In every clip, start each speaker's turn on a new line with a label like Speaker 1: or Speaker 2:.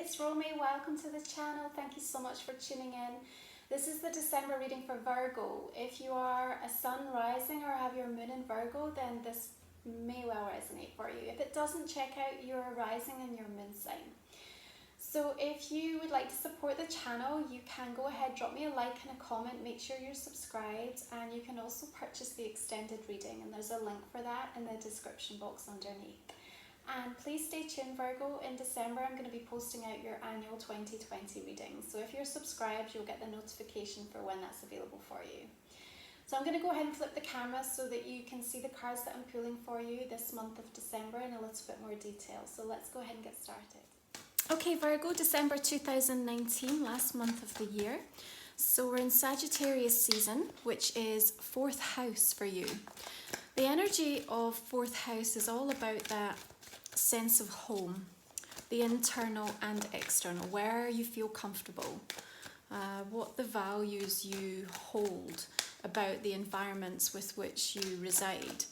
Speaker 1: it's Romy. Welcome to the channel. Thank you so much for tuning in. This is the December reading for Virgo. If you are a sun rising or have your moon in Virgo, then this may well resonate for you. If it doesn't, check out your rising and your moon sign. So if you would like to support the channel, you can go ahead, drop me a like and a comment, make sure you're subscribed, and you can also purchase the extended reading, and there's a link for that in the description box underneath. And please stay tuned, Virgo. In December I'm going to be posting out your annual 2020 reading, so if you're subscribed you'll get the notification for when that's available for you. So I'm going to go ahead and flip the camera so that you can see the cards that I'm pulling for you this month of December in a little bit more detail. So let's go ahead and get started. Okay, Virgo, December 2019, last month of the year. So we're in Sagittarius season, which is 4th house for you. The energy of 4th house is all about that sense of home, the internal and external, where you feel comfortable, what the values you hold about the environments with which you reside.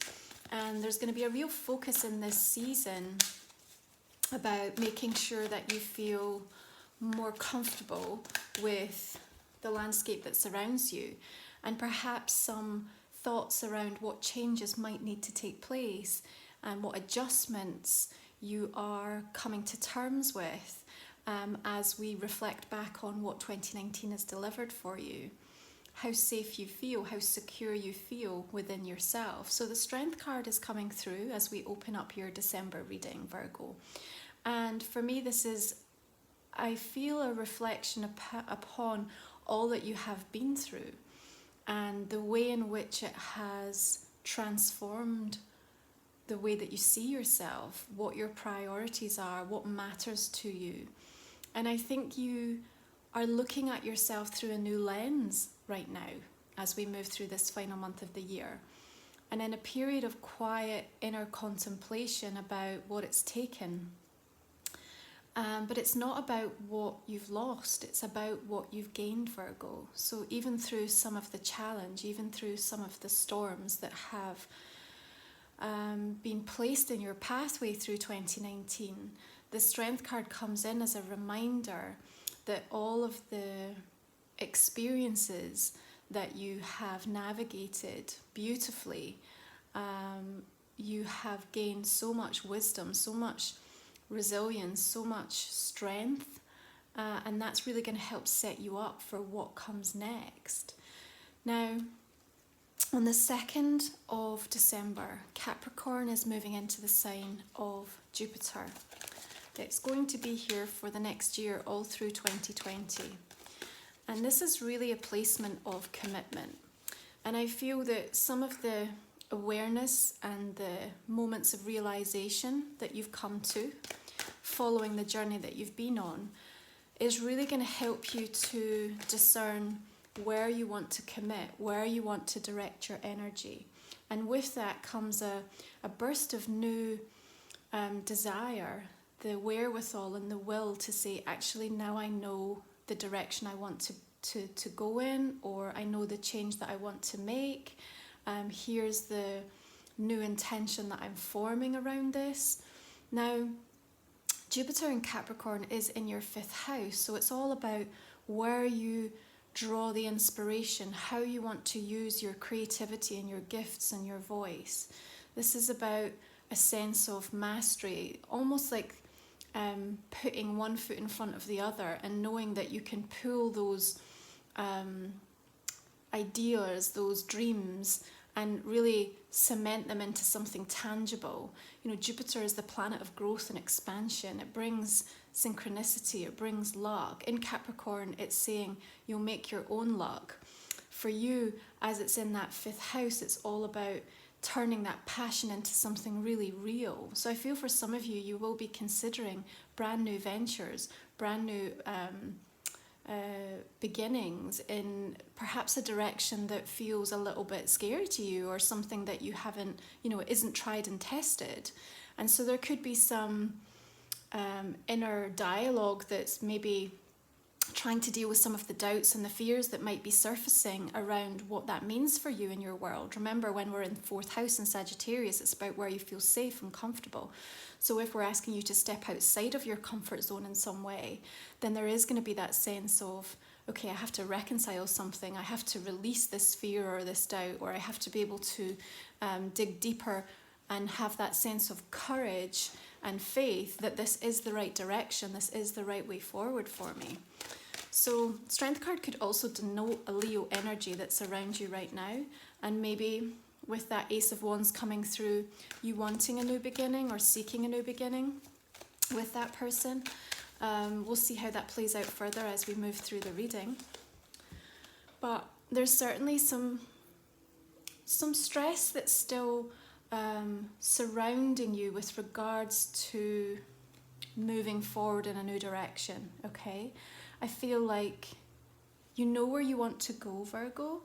Speaker 1: And there's going to be a real focus in this season about making sure that you feel more comfortable with the landscape that surrounds you, and perhaps some thoughts around what changes might need to take place and what adjustments you are coming to terms with as we reflect back on what 2019 has delivered for you. How safe you feel, how secure you feel within yourself. So the Strength card is coming through as we open up your December reading, Virgo. And for me, this is, I feel, a reflection upon all that you have been through and the way in which it has transformed the way that you see yourself, what your priorities are, what matters to you. And I think you are looking at yourself through a new lens right now as we move through this final month of the year, and in a period of quiet inner contemplation about what it's taken. But it's not about what you've lost, it's about what you've gained, Virgo. So even through some of the challenge, even through some of the storms that have been placed in your pathway through 2019, the Strength card comes in as a reminder that all of the experiences that you have navigated beautifully, you have gained so much wisdom, so much resilience, so much strength, and that's really going to help set you up for what comes next. Now, on the 2nd of December, Capricorn is moving into the sign of Jupiter. It's going to be here for the next year, all through 2020. And this is really a placement of commitment. And I feel that some of the awareness and the moments of realization that you've come to following the journey that you've been on is really going to help you to discern where you want to commit, where you want to direct your energy. And with that comes a burst of new desire, the wherewithal and the will to say, actually now I know the direction I want to go in, or I know the change that I want to make. Here's the new intention that I'm forming around this. Now, Jupiter in Capricorn is in your 5th house, so it's all about where you draw the inspiration, how you want to use your creativity and your gifts and your voice. This is about a sense of mastery, almost like putting one foot in front of the other and knowing that you can pull those ideas, those dreams, and really cement them into something tangible. You know, Jupiter is the planet of growth and expansion. It brings synchronicity, it brings luck. In Capricorn, it's saying you'll make your own luck. For you, as it's in that 5th house, it's all about turning that passion into something really real. So I feel for some of you, you will be considering brand new ventures, brand new beginnings in perhaps a direction that feels a little bit scary to you, or something that you haven't, isn't tried and tested. And so there could be some inner dialogue that's maybe trying to deal with some of the doubts and the fears that might be surfacing around what that means for you in your world. Remember, when we're in 4th house in Sagittarius, it's about where you feel safe and comfortable. So if we're asking you to step outside of your comfort zone in some way, then there is going to be that sense of, okay, I have to reconcile something, I have to release this fear or this doubt, or I have to be able to dig deeper and have that sense of courage and faith that this is the right direction, this is the right way forward for me. So Strength card could also denote a Leo energy that's around you right now, and maybe with that Ace of Wands coming through, you wanting a new beginning or seeking a new beginning with that person. We'll see how that plays out further as we move through the reading. But there's certainly some stress that's still surrounding you with regards to moving forward in a new direction, okay? I feel like you know where you want to go, Virgo,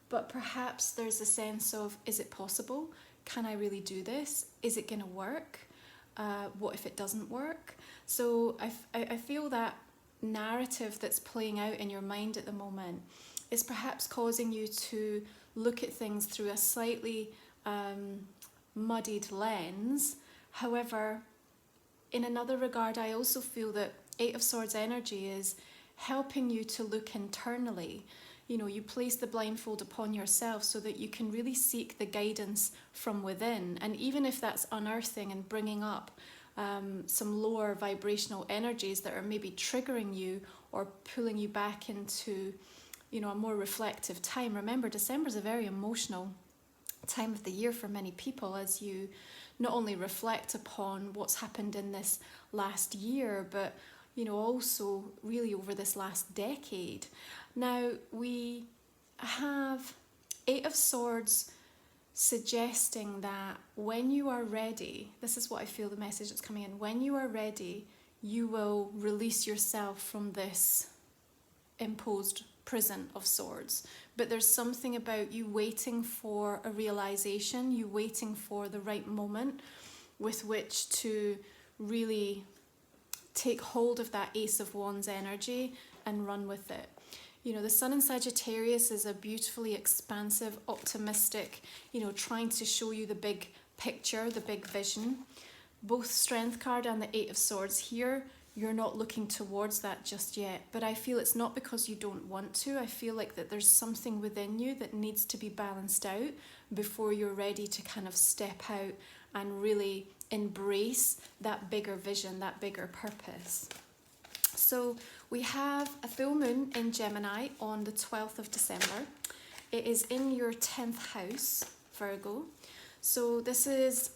Speaker 1: but perhaps there's a sense of, is it possible? Can I really do this? Is it going to work? What if it doesn't work? So I feel that narrative that's playing out in your mind at the moment is perhaps causing you to look at things through a slightly muddied lens. However, in another regard, I also feel that 8 of Swords energy is helping you to look internally. You know, you place the blindfold upon yourself so that you can really seek the guidance from within. And even if that's unearthing and bringing up some lower vibrational energies that are maybe triggering you or pulling you back into, you know, a more reflective time. Remember, December is a very emotional time of the year for many people, as you not only reflect upon what's happened in this last year, but, you know, also really over this last decade. Now, we have 8 of Swords suggesting that when you are ready, this is what I feel the message that's coming in, when you are ready, you will release yourself from this imposed prison of swords. But there's something about you waiting for a realization, you waiting for the right moment with which to really take hold of that Ace of Wands energy and run with it. You know, the Sun in Sagittarius is a beautifully expansive, optimistic, you know, trying to show you the big picture, the big vision. Both Strength card and the 8 of Swords here, you're not looking towards that just yet. But I feel it's not because you don't want to. I feel like that there's something within you that needs to be balanced out before you're ready to kind of step out and really embrace that bigger vision, that bigger purpose. So we have a full moon in Gemini on the 12th of December. It is in your 10th house, Virgo. So this is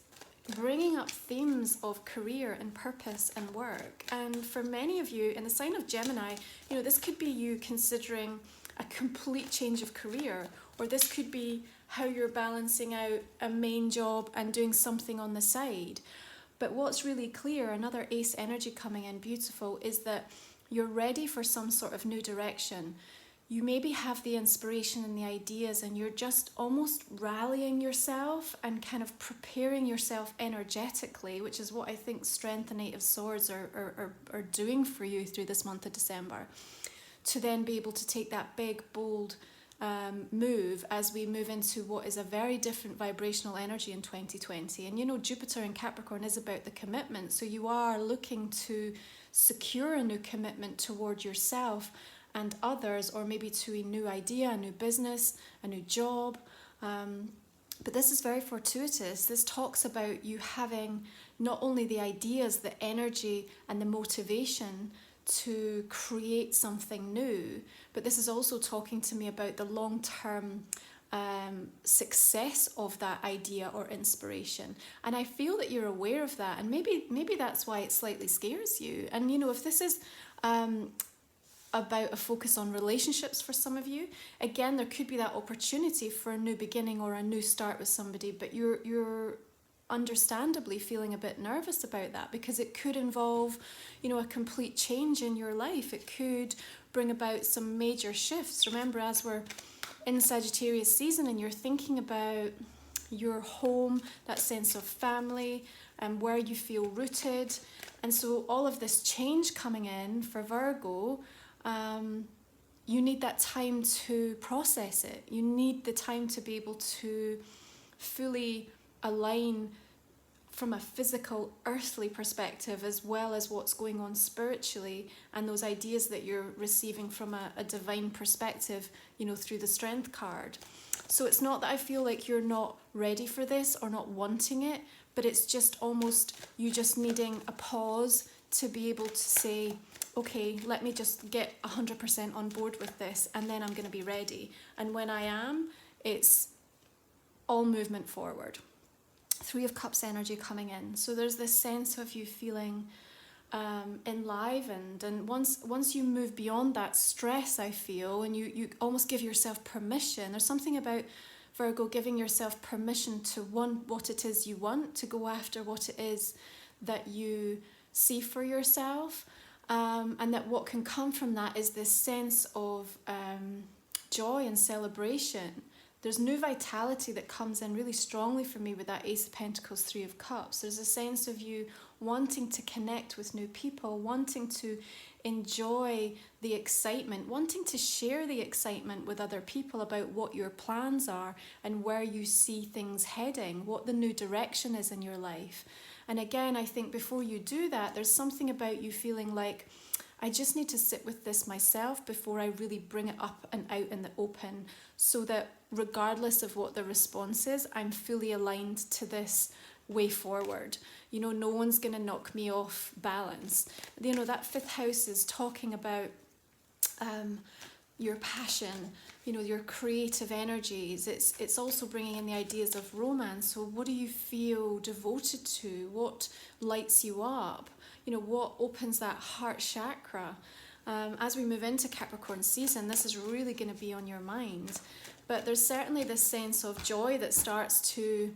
Speaker 1: bringing up themes of career and purpose and work. And for many of you in the sign of Gemini, you know, this could be you considering a complete change of career, or this could be how you're balancing out a main job and doing something on the side. But what's really clear, another ace energy coming in, beautiful, is that you're ready for some sort of new direction. You maybe have the inspiration and the ideas, and you're just almost rallying yourself and kind of preparing yourself energetically, which is what I think Strength and 8 of Swords are doing for you through this month of December, to then be able to take that big, bold move as we move into what is a very different vibrational energy in 2020. And you know, Jupiter in Capricorn is about the commitment, so you are looking to secure a new commitment toward yourself and others, or maybe to a new idea, a new business, a new job. But this is very fortuitous. This talks about you having not only the ideas, the energy and the motivation to create something new, but this is also talking to me about the long-term success of that idea or inspiration. And I feel that you're aware of that, and maybe that's why it slightly scares you. And you know, if this is about a focus on relationships for some of you, again, there could be that opportunity for a new beginning or a new start with somebody, but you're understandably feeling a bit nervous about that, because it could involve, you know, a complete change in your life. It could bring about some major shifts. Remember, as we're in Sagittarius season and you're thinking about your home, that sense of family and where you feel rooted, and so all of this change coming in for Virgo,
Speaker 2: you need that time to process it. You need the time to be able to fully align from a physical, earthly perspective, as well as what's going on spiritually, and those ideas that you're receiving from a divine perspective, through the Strength card. So it's not that I feel like you're not ready for this or not wanting it, but it's just almost you just needing a pause to be able to say, okay, let me just get 100% on board with this, and then I'm going to be ready. And when I am, it's all movement forward. 3 of Cups energy coming in. So there's this sense of you feeling enlivened, and once you move beyond that stress, I feel, and you almost give yourself permission. There's something about Virgo giving yourself permission to want what it is you want, to go after what it is that you see for yourself, and that what can come from that is this sense of joy and celebration. There's new vitality that comes in really strongly for me with that Ace of Pentacles, 3 of Cups. There's a sense of you wanting to connect with new people, wanting to enjoy the excitement, wanting to share the excitement with other people about what your plans are and where you see things heading, what the new direction is in your life. And again, I think before you do that, there's something about you feeling like, I just need to sit with this myself before I really bring it up and out in the open, so that regardless of what the response is, I'm fully aligned to this way forward. No one's going to knock me off balance. That 5th house is talking about your passion, your creative energies. It's also bringing in the ideas of romance. So what do you feel devoted to? What lights you up? What opens that heart chakra? As we move into Capricorn season, this is really going to be on your mind. But there's certainly this sense of joy that starts to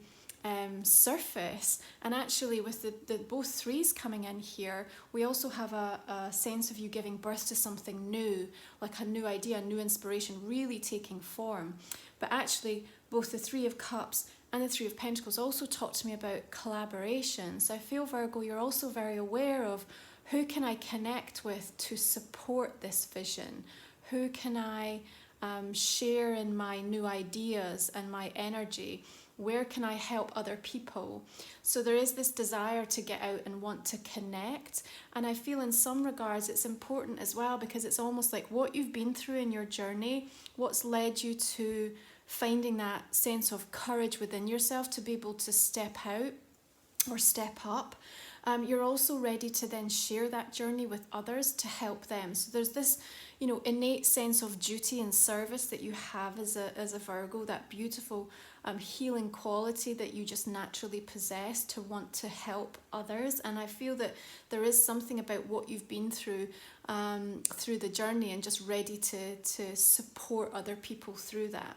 Speaker 2: surface. And actually with the both 3s coming in here, we also have a sense of you giving birth to something new, like a new idea, a new inspiration really taking form. But actually both the 3 of Cups and the 3 of Pentacles also talk to me about collaboration. So I feel, Virgo, you're also very aware of who can I connect with to support this vision? Who can I share in my new ideas and my energy? Where can I help other people? So there is this desire to get out and want to connect. And I feel in some regards it's important as well, because it's almost like what you've been through in your journey, what's led you to finding that sense of courage within yourself to be able to step out or step up. You're also ready to then share that journey with others to help them. So there's this, innate sense of duty and service that you have as a Virgo, that beautiful healing quality that you just naturally possess to want to help others. And I feel that there is something about what you've been through the journey, and just ready to support other people through that.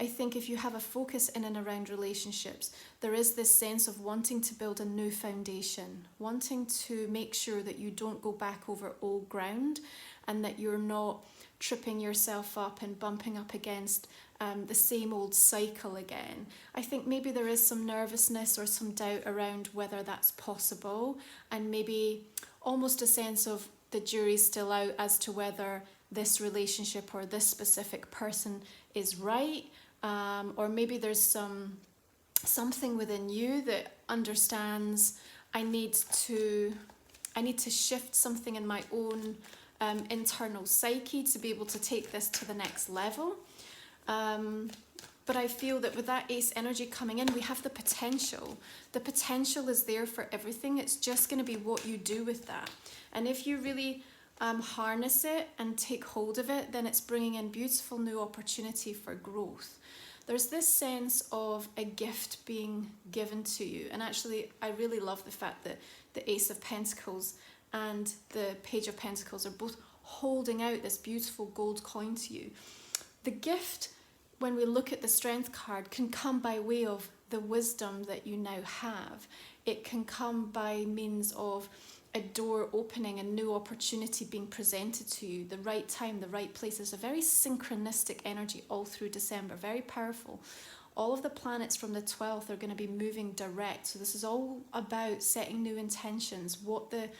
Speaker 2: I think if you have a focus in and around relationships, there is this sense of wanting to build a new foundation, wanting to make sure that you don't go back over old ground, and that you're not tripping yourself up and bumping up against the same old cycle again. I think maybe there is some nervousness or some doubt around whether that's possible, and maybe almost a sense of the jury's still out as to whether this relationship or this specific person is right. Or maybe there's something within you that understands I need to shift something in my own internal psyche to be able to take this to the next level. But I feel that with that Ace energy coming in, we have the potential. The potential is there for everything. It's just going to be what you do with that. And if you really harness it and take hold of it, then it's bringing in beautiful new opportunity for growth. There's this sense of a gift being given to you. And actually, I really love the fact that the Ace of Pentacles and the Page of Pentacles are both holding out this beautiful gold coin to you. The gift, when we look at the Strength card, can come by way of the wisdom that you now have. It can come by means of a door opening, a new opportunity being presented to you, the right time, the right place. There's a very synchronistic energy all through December, very powerful. All of the planets from the 12th are going to be moving direct. So this is all about setting new intentions, what the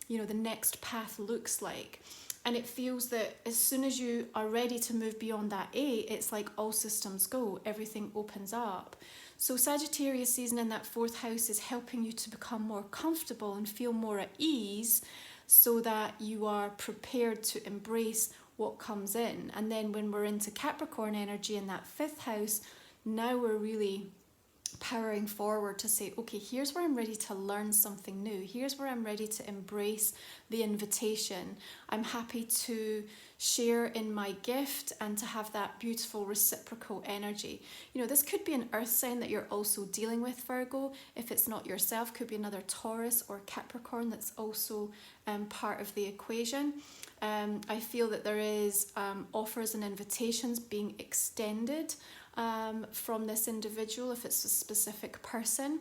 Speaker 2: the next path looks like. And it feels that as soon as you are ready to move beyond that 8, it's like all systems go, everything opens up. So Sagittarius season in that 4th house is helping you to become more comfortable and feel more at ease, so that you are prepared to embrace what comes in. And then when we're into Capricorn energy in that 5th house, now we're really powering forward to say, okay, here's where I'm ready to learn something new. Here's where I'm ready to embrace the invitation. I'm happy to share in my gift and to have that beautiful reciprocal energy. This could be an earth sign that you're also dealing with, Virgo. If it's not yourself, could be another Taurus or Capricorn that's also part of the equation. I feel that there is offers and invitations being extended from this individual, if it's a specific person.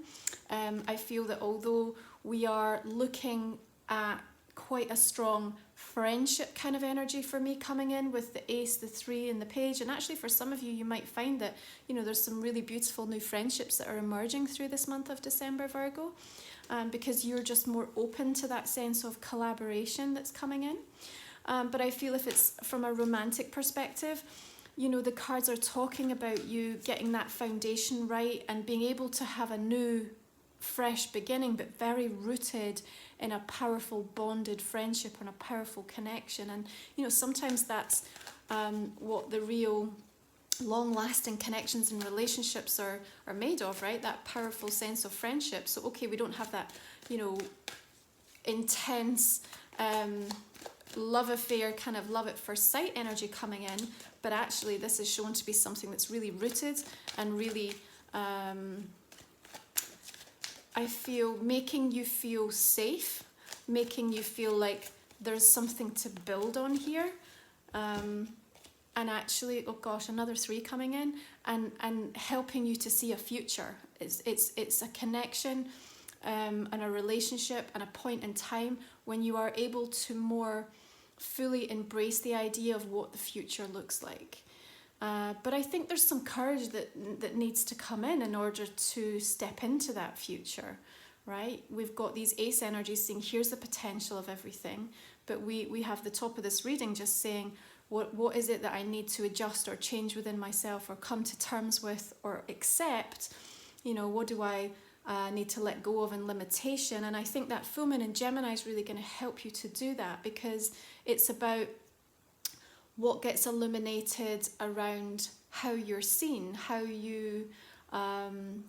Speaker 2: I feel that although we are looking at quite a strong friendship kind of energy for me coming in with the Ace, the 3 and the Page, and actually for some of you, you might find that there's some really beautiful new friendships that are emerging through this month of December, Virgo, because you're just more open to that sense of collaboration that's coming in. But I feel if it's from a romantic perspective, the cards are talking about you getting that foundation right and being able to have a new, fresh beginning, but very rooted in a powerful bonded friendship and a powerful connection. And, sometimes that's what the real long-lasting connections and relationships are made of, right? That powerful sense of friendship. So, okay, we don't have that, intense love affair, kind of love at first sight energy coming in, but actually this is shown to be something that's really rooted and really I feel making you feel safe, making you feel like there's something to build on here, and actually, oh gosh, another 3 coming in, and helping you to see a future. It's a connection and a relationship and a point in time when you are able to more fully embrace the idea of what the future looks like. But I think there's some courage that needs to come in order to step into that future, right? We've got these Ace energies saying, here's the potential of everything. But we have the top of this reading just saying, what is it that I need to adjust or change within myself or come to terms with or accept? What do I need to let go of in limitation? And I think that full moon in Gemini is really going to help you to do that, because it's about what gets illuminated around how you're seen, how you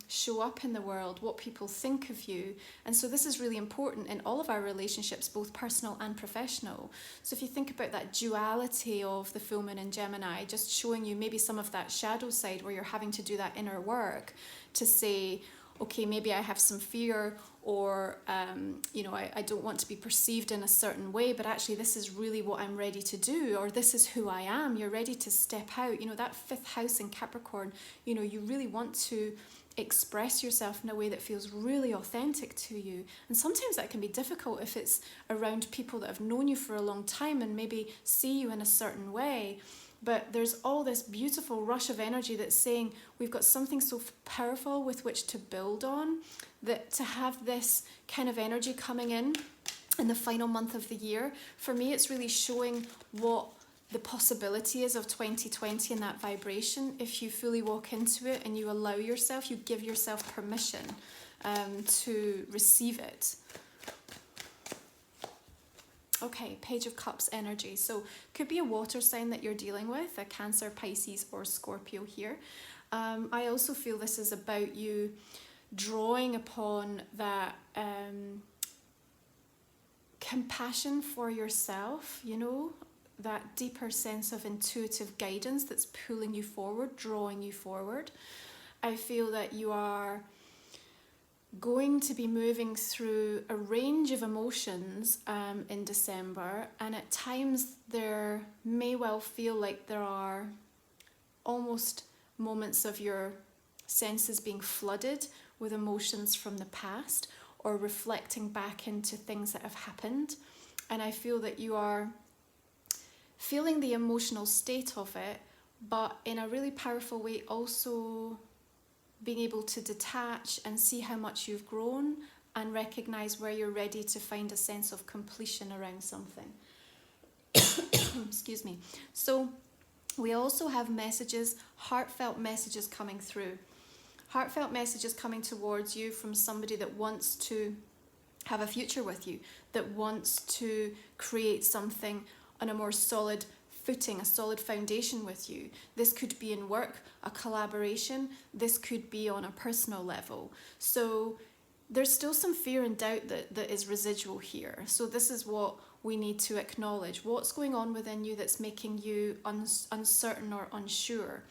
Speaker 2: show up in the world, what people think of you. And so this is really important in all of our relationships, both personal and professional. So if you think about that duality of the full moon in Gemini, just showing you maybe some of that shadow side where you're having to do that inner work to say, okay, maybe I have some fear, or I don't want to be perceived in a certain way, but actually this is really what I'm ready to do, or this is who I am. You're ready to step out. That 5th house in Capricorn, you really want to express yourself in a way that feels really authentic to you. And sometimes that can be difficult if it's around people that have known you for a long time and maybe see you in a certain way. But there's all this beautiful rush of energy that's saying we've got something so powerful with which to build on, that to have this kind of energy coming in the final month of the year, for me it's really showing what the possibility is of 2020 and that vibration. If you fully walk into it and you allow yourself, you give yourself permission to receive it. Okay, Page of Cups energy. So could be a water sign that you're dealing with, a Cancer, Pisces or Scorpio here. I also feel this is about you drawing upon that compassion for yourself, that deeper sense of intuitive guidance that's pulling you forward, drawing you forward. I feel that you are going to be moving through a range of emotions in December, and at times there may well feel like there are almost moments of your senses being flooded with emotions from the past or reflecting back into things that have happened. And I feel that you are feeling the emotional state of it, but in a really powerful way also being able to detach and see how much you've grown and recognize where you're ready to find a sense of completion around something. Excuse me. So we also have messages, heartfelt messages coming through. Heartfelt messages coming towards you from somebody that wants to have a future with you, that wants to create something on a more solid footing, a solid foundation with you. This could be in work, a collaboration. This could be on a personal level. So there's still some fear and doubt that is residual here. So this is what we need to acknowledge. What's going on within you that's making you uncertain or unsure?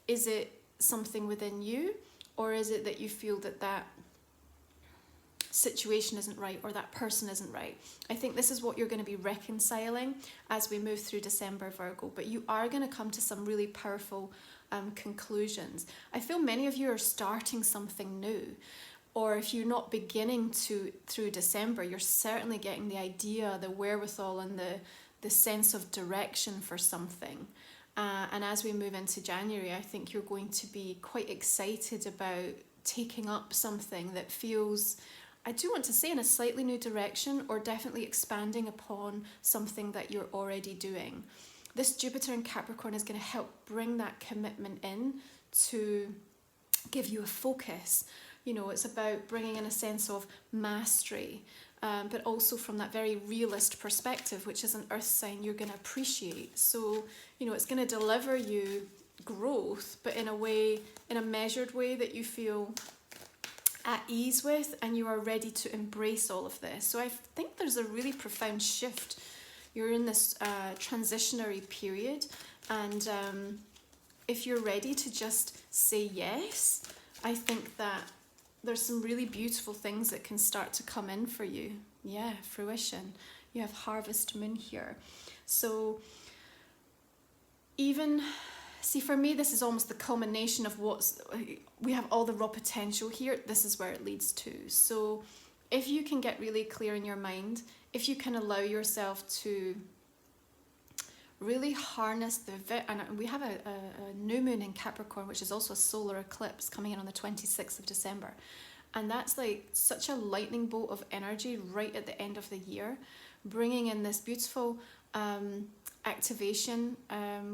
Speaker 2: Is it something within you, or is it that you feel that situation isn't right or that person isn't right? I think this is what you're going to be reconciling as we move through December, Virgo, but you are going to come to some really powerful conclusions. I feel many of you are starting something new, or if you're not beginning to through December, you're certainly getting the idea, the wherewithal, and the sense of direction for something. And as we move into January, I think you're going to be quite excited about taking up something that feels, I do want to say, in a slightly new direction, or definitely expanding upon something that you're already doing. This Jupiter in Capricorn is going to help bring that commitment in to give you a focus. You know, it's about bringing in a sense of mastery, but also from that very realist perspective, which is an earth sign you're going to appreciate. So, you know, it's going to deliver you growth, but in a way, in a measured way that you feel at ease with, and you are ready to embrace all of this. So I think there's a really profound shift. You're in this transitionary period, and if you're ready to just say yes, I think that there's some really beautiful things that can start to come in for you. Yeah, fruition. You have harvest moon here. So even, see, for me, this is almost the culmination of we have all the raw potential here. This is where it leads to. So if you can get really clear in your mind, if you can allow yourself to really harness and we have a new moon in Capricorn, which is also a solar eclipse coming in on the 26th of December. And that's like such a lightning bolt of energy right at the end of the year, bringing in this beautiful activation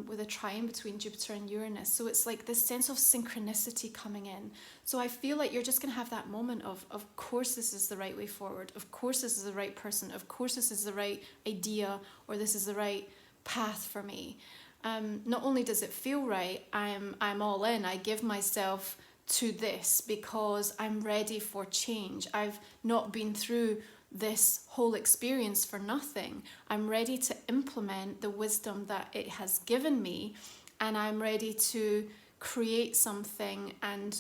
Speaker 2: with a trine between Jupiter and Uranus. So it's like this sense of synchronicity coming in. So I feel like you're just going to have that moment of course this is the right way forward. Of course this is the right person. Of course this is the right idea, or this is the right path for me. Not only does it feel right, I'm all in. I give myself to this because I'm ready for change. I've not been through this whole experience for nothing. I'm ready to implement the wisdom that it has given me, and I'm ready to create something and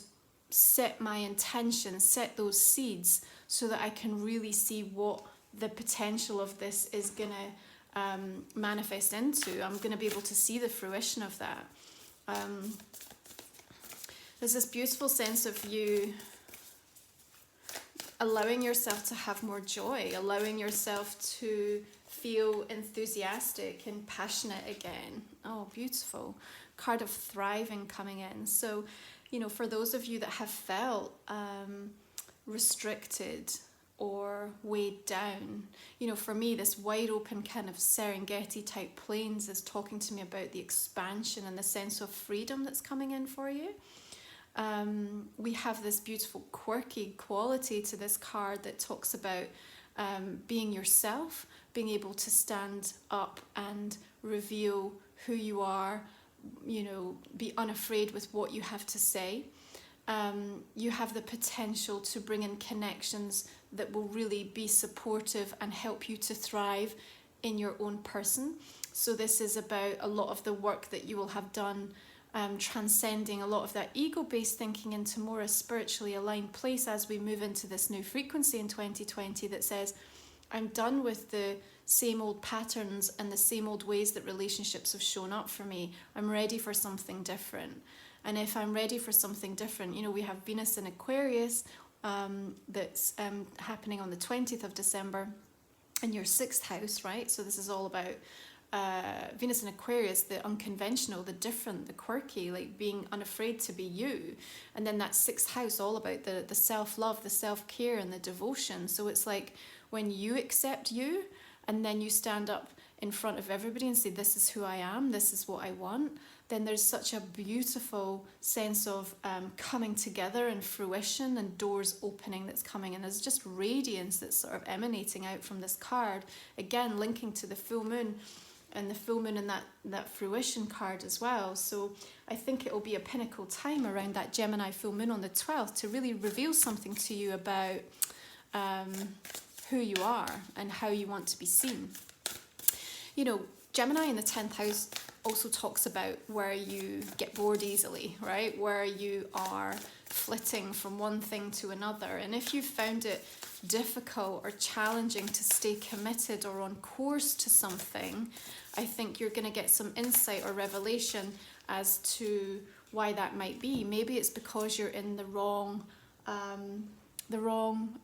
Speaker 2: set my intention, set those seeds, so that I can really see what the potential of this is going to manifest into. I'm going to be able to see the fruition of that. There's this beautiful sense of you allowing yourself to have more joy, allowing yourself to feel enthusiastic and passionate again. Oh, beautiful. Card of thriving coming in. So, you know, for those of you that have felt restricted or weighed down, you know, for me, this wide open kind of Serengeti type plains is talking to me about the expansion and the sense of freedom that's coming in for you. We have this beautiful quirky quality to this card that talks about being yourself, being able to stand up and reveal who you are, you know, be unafraid with what you have to say. You have the potential to bring in connections that will really be supportive and help you to thrive in your own person. So this is about a lot of the work that you will have done, transcending a lot of that ego-based thinking into more a spiritually aligned place as we move into this new frequency in 2020 that says, I'm done with the same old patterns and the same old ways that relationships have shown up for me. I'm ready for something different. And if I'm ready for something different, you know, we have Venus in Aquarius that's happening on the 20th of December in your 6th house, right? So this is all about Venus in Aquarius, the unconventional, the different, the quirky, like being unafraid to be you. And then that 6th house, all about the self-love, the self-care and the devotion. So it's like when you accept you and then you stand up in front of everybody and say, this is who I am, this is what I want, then there's such a beautiful sense of coming together and fruition and doors opening that's coming. And there's just radiance that's sort of emanating out from this card. Again, linking to the full moon and the full moon and that fruition card as well. So I think it will be a pinnacle time around that Gemini full moon on the 12th to really reveal something to you about who you are and how you want to be seen. You know, Gemini in the 10th house also talks about where you get bored easily, right? Where you are flitting from one thing to another. And if you found it difficult or challenging to stay committed or on course to something, I think you're going to get some insight or revelation as to why that might be. Maybe it's because you're in the wrong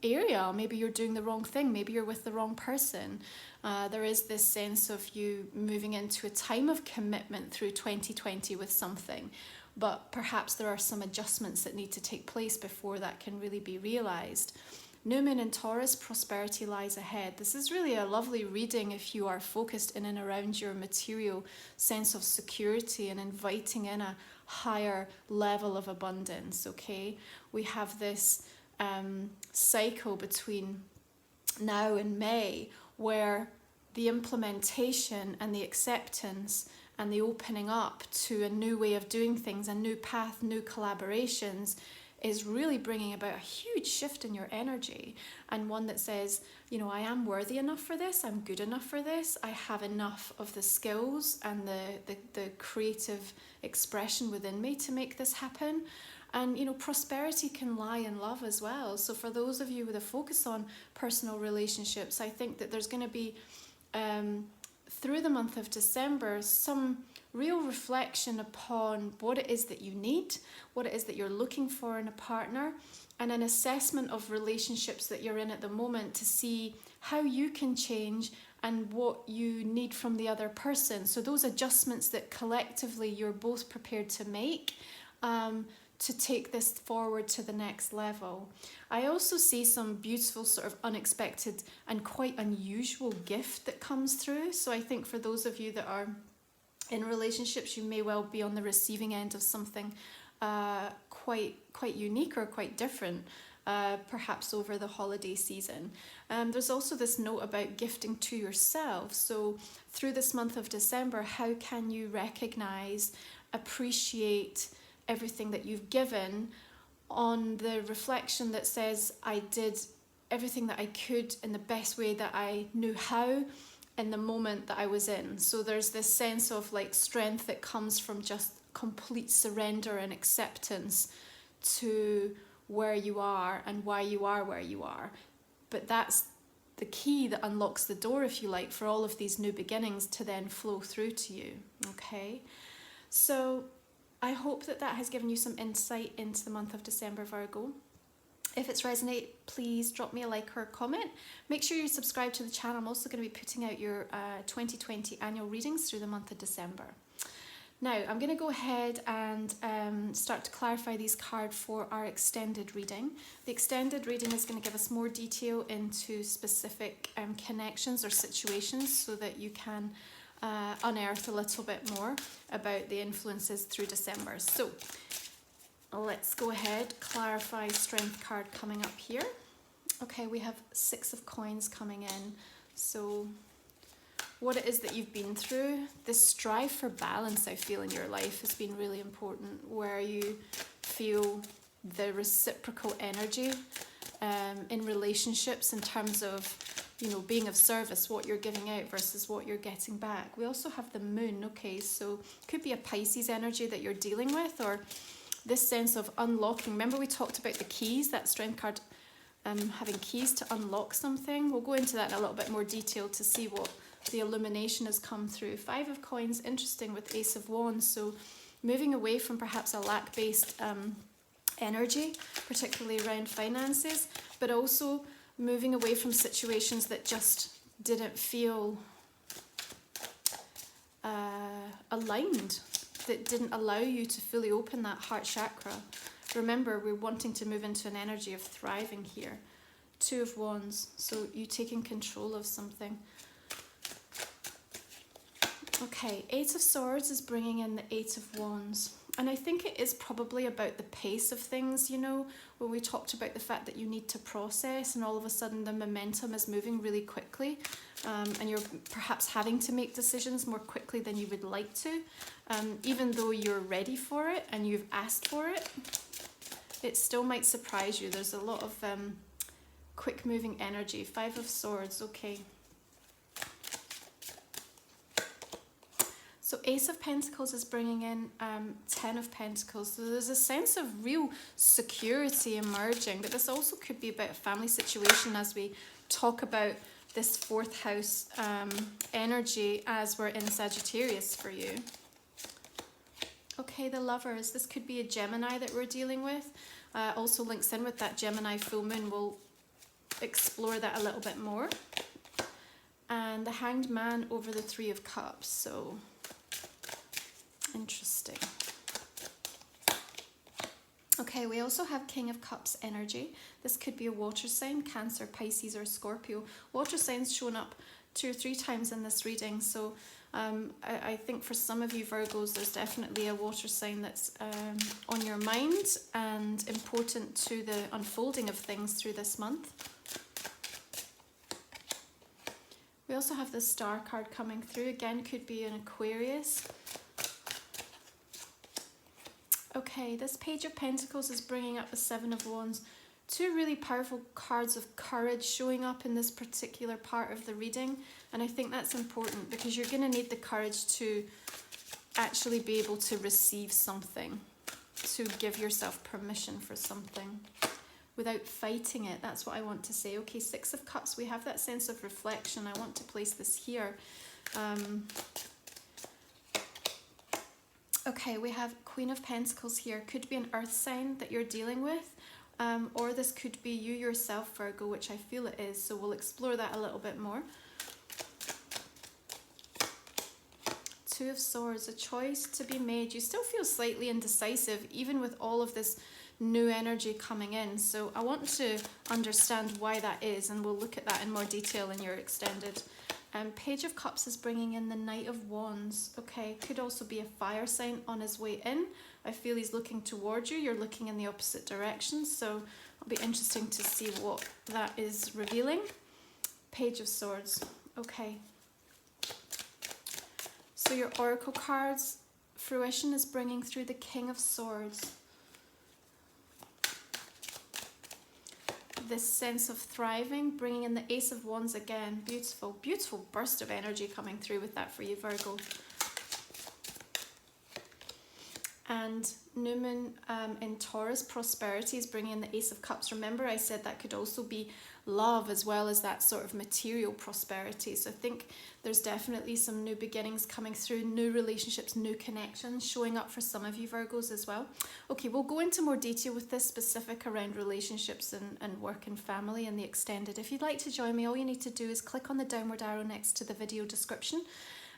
Speaker 2: area. Maybe you're doing the wrong thing. Maybe you're with the wrong person. There is this sense of you moving into a time of commitment through 2020 with something, but perhaps there are some adjustments that need to take place before that can really be realized. New moon in Taurus, prosperity lies ahead. This is really a lovely reading if you are focused in and around your material sense of security and inviting in a higher level of abundance, okay? We have this cycle between now and May where the implementation and the acceptance and the opening up to a new way of doing things, a new path, new collaborations is really bringing about a huge shift in your energy, and one that says, you know, I am worthy enough for this, I'm good enough for this, I have enough of the skills and the creative expression within me to make this happen. And, you know, prosperity can lie in love as well. So for those of you with a focus on personal relationships, I think that there's going to be, through the month of December, some real reflection upon what it is that you need, what it is that you're looking for in a partner, and an assessment of relationships that you're in at the moment to see how you can change and what you need from the other person. So those adjustments that collectively you're both prepared to make, to take this forward to the next level. I also see some beautiful sort of unexpected and quite unusual gift that comes through. So I think for those of you that are in relationships, you may well be on the receiving end of something quite unique or quite different, perhaps over the holiday season. There's also this note about gifting to yourself. So through this month of December, how can you recognize, appreciate everything that you've given on the reflection that says, I did everything that I could in the best way that I knew how in the moment that I was in. So there's this sense of like strength that comes from just complete surrender and acceptance to where you are and why you are where you are. But that's the key that unlocks the door, if you like, for all of these new beginnings to then flow through to you. Okay, so I hope that has given you some insight into the month of December, Virgo. If it's resonate, please drop me a like or a comment. Make sure you subscribe to the channel. I'm also going to be putting out your 2020 annual readings through the month of December. Now, I'm going to go ahead and start to clarify these cards for our extended reading. The extended reading is going to give us more detail into specific connections or situations so that you can unearth a little bit more about the influences through December. So let's go ahead, clarify strength card coming up here. Okay, we have 6 of coins coming in. So what it is that you've been through, this strive for balance I feel in your life has been really important, where you feel the reciprocal energy in relationships in terms of, you know, being of service, what you're giving out versus what you're getting back. We also have the moon, okay, so could be a Pisces energy that you're dealing with, or this sense of unlocking. Remember we talked about the keys, that strength card having keys to unlock something. We'll go into that in a little bit more detail to see what the illumination has come through. 5 of coins, interesting, with Ace of Wands, so moving away from perhaps a lack-based energy, particularly around finances, but also moving away from situations that just didn't feel aligned, that didn't allow you to fully open that heart chakra. Remember, we're wanting to move into an energy of thriving here. 2 of Wands, so you taking control of something. Okay, 8 of Swords is bringing in the 8 of Wands. And I think it is probably about the pace of things, you know, when we talked about the fact that you need to process and all of a sudden the momentum is moving really quickly, and you're perhaps having to make decisions more quickly than you would like to. Even though you're ready for it and you've asked for it, it still might surprise you. There's a lot of quick moving energy. 5 of Swords, okay. So Ace of Pentacles is bringing in 10 of Pentacles. So there's a sense of real security emerging, but this also could be about a family situation as we talk about this 4th house energy as we're in Sagittarius for you. Okay, the Lovers. This could be a Gemini that we're dealing with. Also links in with that Gemini full moon. We'll explore that a little bit more. And the Hanged Man over the 3 of Cups. So interesting. Okay, we also have King of Cups energy. This could be a water sign, Cancer, Pisces or Scorpio. Water signs shown up 2 or 3 times in this reading. So I think for some of you Virgos, there's definitely a water sign that's on your mind and important to the unfolding of things through this month. We also have the Star card coming through. Again, could be an Aquarius. Okay, this Page of Pentacles is bringing up the 7 of Wands. 2 really powerful cards of courage showing up in this particular part of the reading. And I think that's important because you're going to need the courage to actually be able to receive something, to give yourself permission for something without fighting it. That's what I want to say. Okay, 6 of Cups, we have that sense of reflection. I want to place this here. Okay, we have Queen of Pentacles here. Could be an earth sign that you're dealing with, or this could be you yourself, Virgo, which I feel it is. So we'll explore that a little bit more. 2 of Swords, a choice to be made. You still feel slightly indecisive, even with all of this new energy coming in. So I want to understand why that is, and we'll look at that in more detail in your extended. Page of Cups is bringing in the Knight of Wands. Okay, could also be a fire sign on his way in. I feel he's looking towards you. You're looking in the opposite direction. So it'll be interesting to see what that is revealing. Page of Swords. Okay. So your Oracle cards, Fruition is bringing through the King of Swords. This sense of thriving, bringing in the Ace of Wands again. Beautiful, beautiful burst of energy coming through with that for you, Virgo. And New Moon in Taurus, prosperity is bringing in the Ace of Cups. Remember, I said that could also be love as well as that sort of material prosperity. So I think there's definitely some new beginnings coming through, new relationships, new connections showing up for some of you Virgos as well. Okay, we'll go into more detail with this specific around relationships and work and family and the extended. If you'd like to join me, all you need to do is click on the downward arrow next to the video description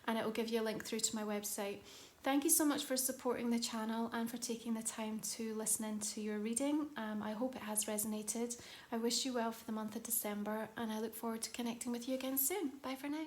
Speaker 2: and it will give you a link through to my website. Thank you so much for supporting the channel and for taking the time to listen into your reading. I hope it has resonated. I wish you well for the month of December and I look forward to connecting with you again soon. Bye for now.